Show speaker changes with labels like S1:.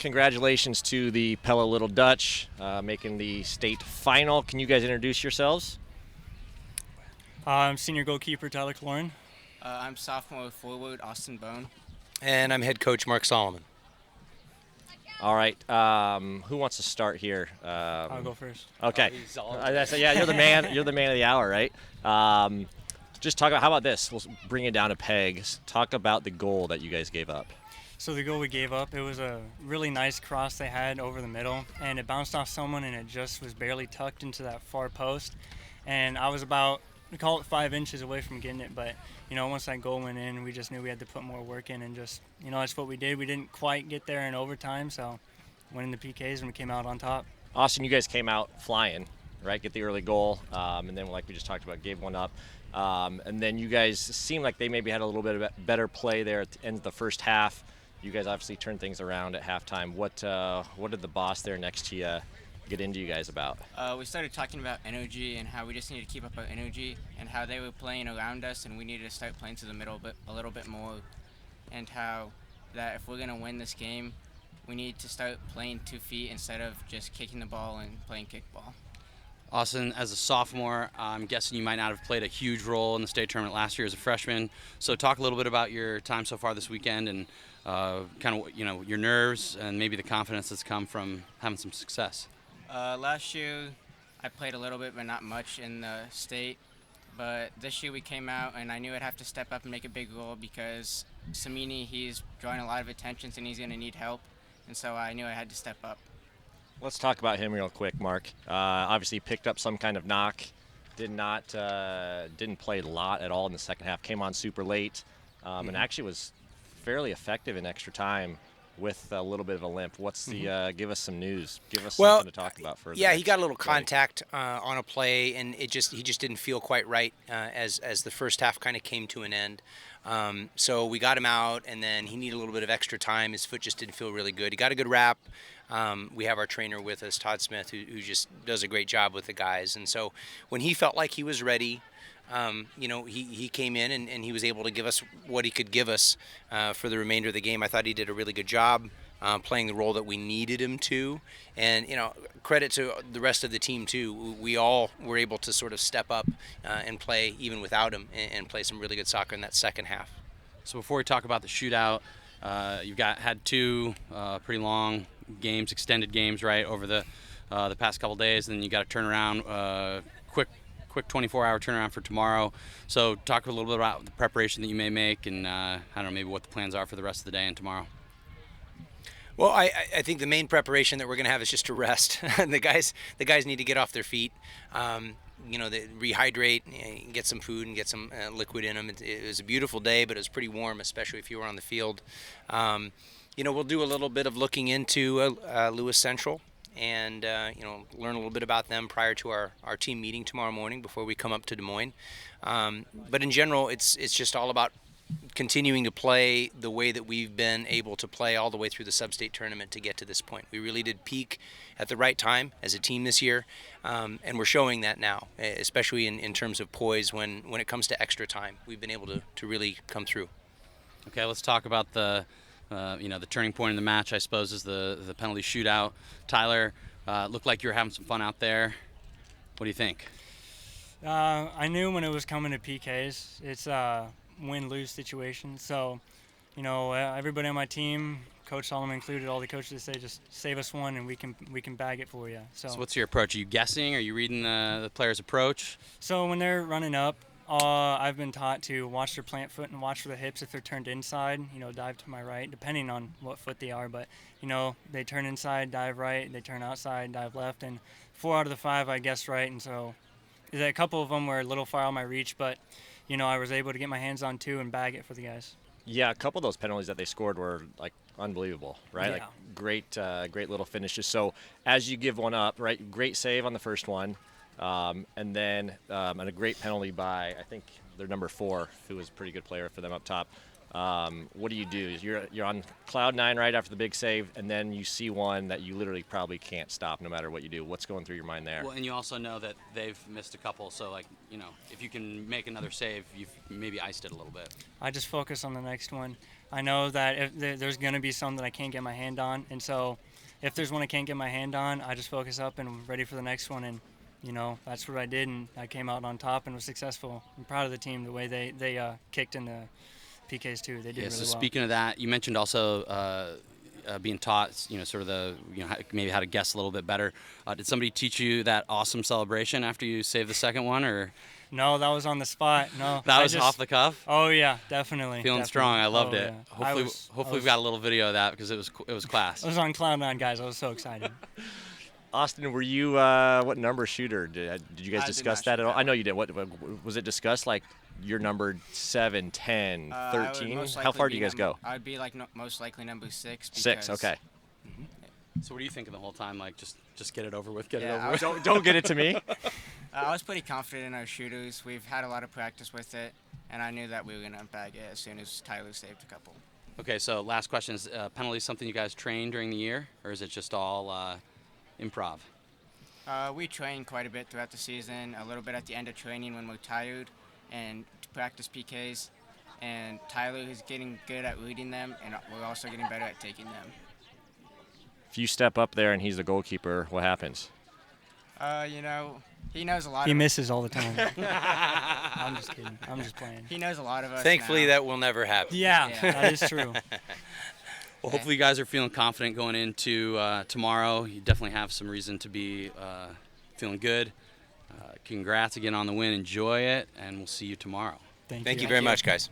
S1: Congratulations to the Pella Little Dutch making the state final. Can you guys introduce yourselves?
S2: I'm senior goalkeeper Tyler Cloran.
S3: I'm sophomore forward Austin Bone.
S4: And I'm head coach Mark Solomon.
S1: All right. Who wants to start here?
S2: I'll go first.
S1: Okay.
S4: Yeah,
S1: You're the man. You're the man of the hour, right? Just talk about. How about this? We'll bring it down to pegs. Talk about the goal that you guys gave up.
S2: So the goal we gave up, it was a really nice cross they had over the middle, and it bounced off someone, and it just was barely tucked into that far post. And I was about, we call it 5 inches away from getting it, but once that goal went in, we just knew we had to put more work in, and just that's what we did. We didn't quite get there in overtime, so went in the PKs and we came out on top.
S1: Austin, you guys came out flying, right? Get the early goal, and then like we just talked about, gave one up. And then you guys seemed like they maybe had a little bit of better play there at the end of the first half. You guys obviously turned things around at halftime. What did the boss there next to you get into you guys about?
S3: We started talking about energy and how we just needed to keep up our energy and how they were playing around us and we needed to start playing to the middle a little bit more, and how that if we're going to win this game, we need to start playing 2 feet instead of just kicking the ball and playing kickball.
S5: Austin, as a sophomore, I'm guessing you might not have played a huge role in the state tournament last year as a freshman. So talk a little bit about your time so far this weekend and kind of your nerves and maybe the confidence that's come from having some success.
S3: Last year, I played a little bit but not much in the state. But this year we came out and I knew I'd have to step up and make a big goal because Samini, he's drawing a lot of attention and he's going to need help. And so I knew I had to step up.
S1: Let's talk about him real quick, Mark. Obviously, he picked up some kind of knock. Didn't play a lot at all in the second half. Came on super late, and actually was fairly effective in extra time with a little bit of a limp. What's the? Give us some news. Give us something to talk about further.
S4: Yeah, he got a little contact on a play, and he just didn't feel quite right as the first half kind of came to an end. So we got him out, and then he needed a little bit of extra time. His foot just didn't feel really good. He got a good wrap. We have our trainer with us, Todd Smith, who just does a great job with the guys. And so when he felt like he was ready, he came in and he was able to give us what he could give us for the remainder of the game. I thought he did a really good job playing the role that we needed him to. And, credit to the rest of the team, too. We all were able to sort of step up and play even without him and play some really good soccer in that second half.
S5: So before we talk about the shootout, you've had 2 pretty long games, extended games, right, over the past couple days, and then you got to turn around, quick 24-hour turnaround for tomorrow. So talk a little bit about the preparation that you may make, and I don't know, maybe what the plans are for the rest of the day and tomorrow.
S4: Well, I think the main preparation that we're going to have is just to rest. the guys need to get off their feet. They rehydrate, get some food, and get some liquid in them. It was a beautiful day, but it was pretty warm, especially if you were on the field. We'll do a little bit of looking into Lewis Central and, learn a little bit about them prior to our team meeting tomorrow morning before we come up to Des Moines. But in general, it's just all about continuing to play the way that we've been able to play all the way through the sub-state tournament to get to this point. We really did peak at the right time as a team this year, and we're showing that now, especially in terms of poise when it comes to extra time. We've been able to really come through.
S5: Okay, let's talk about the turning point in the match, I suppose, is the penalty shootout. Tyler, looked like you were having some fun out there. What do you think?
S2: I knew when it was coming to PKs, it's win-lose situation. So, everybody on my team, Coach Solomon included, all the coaches say just save us one and we can bag it for you. So
S5: what's your approach? Are you guessing? Are you reading the player's approach?
S2: So when they're running up, I've been taught to watch their plant foot and watch for the hips. If they're turned inside, dive to my right, depending on what foot they are. But, they turn inside, dive right. They turn outside, dive left. And 4 out of the 5, I guessed right. And so a couple of them were a little far out my reach, but, I was able to get my hands on 2 and bag it for the guys.
S1: Yeah, a couple of those penalties that they scored were like unbelievable, right?
S2: Yeah.
S1: Like great little finishes. So as you give one up, right? Great save on the first one. And then and a great penalty by, I think, their number 4, who was a pretty good player for them up top. What do? You're on cloud 9 right after the big save, and then you see one that you literally probably can't stop no matter what you do. What's going through your mind there?
S5: Well, and you also know that they've missed a couple, so like, you know, if you can make another save, you've maybe iced it a little bit.
S2: I just focus on the next one. I know that if there's going to be some that I can't get my hand on, and so if there's one I can't get my hand on, I just focus up and I'm ready for the next one. And you know, that's what I did, and I came out on top and was successful. I'm proud of the team, the way they kicked in the PKs too. They did really
S5: So
S2: well.
S5: speaking of that, you mentioned also being taught, you know, sort of the, you know, maybe how to guess a little bit better. Did somebody teach you that awesome celebration after you saved the second one, or?
S2: No, that was on the spot. No,
S5: That was off the cuff?
S2: Oh yeah, definitely.
S5: Feeling
S2: definitely.
S5: strong. I loved it.
S2: Yeah.
S5: Hopefully we've got a little video of that because it was class.
S2: I was on cloud 9, guys. I was so excited.
S1: Austin, were you what number shooter? Did you guys
S3: I did
S1: discuss
S3: not
S1: that
S3: shoot
S1: at all?
S3: that
S1: I know you did. What was it discussed? Like you're numbered 7, 10, 13? How far do you guys go?
S3: I'd be like most likely number 6.
S1: 6. Okay.
S5: So what are you thinking the whole time? Like just get it over with. Get it
S3: Yeah,
S5: over with.
S1: Don't get it to me.
S3: I was pretty confident in our shooters. We've had a lot of practice with it, and I knew that we were going to bag it as soon as Tyler saved a couple.
S5: Okay, so last question is penalties something you guys train during the year, or is it just all improv?
S3: We train quite a bit throughout the season, a little bit at the end of training when we're tired, and to practice PKs. And Tyler is getting good at reading them, and we're also getting better at taking them.
S1: If you step up there and he's the goalkeeper, what happens?
S3: You know, he knows a lot.
S2: He
S3: of
S2: misses all the time. I'm just kidding. I'm just playing.
S3: He knows a lot of us.
S4: Thankfully,
S3: now.
S4: that will never happen.
S2: Yeah,
S3: Yeah.
S2: that is true.
S5: Well, hopefully you guys are feeling confident going into tomorrow. You definitely have some reason to be feeling good. Congrats again on the win. Enjoy it, and we'll see you tomorrow.
S4: Thank you very much, guys.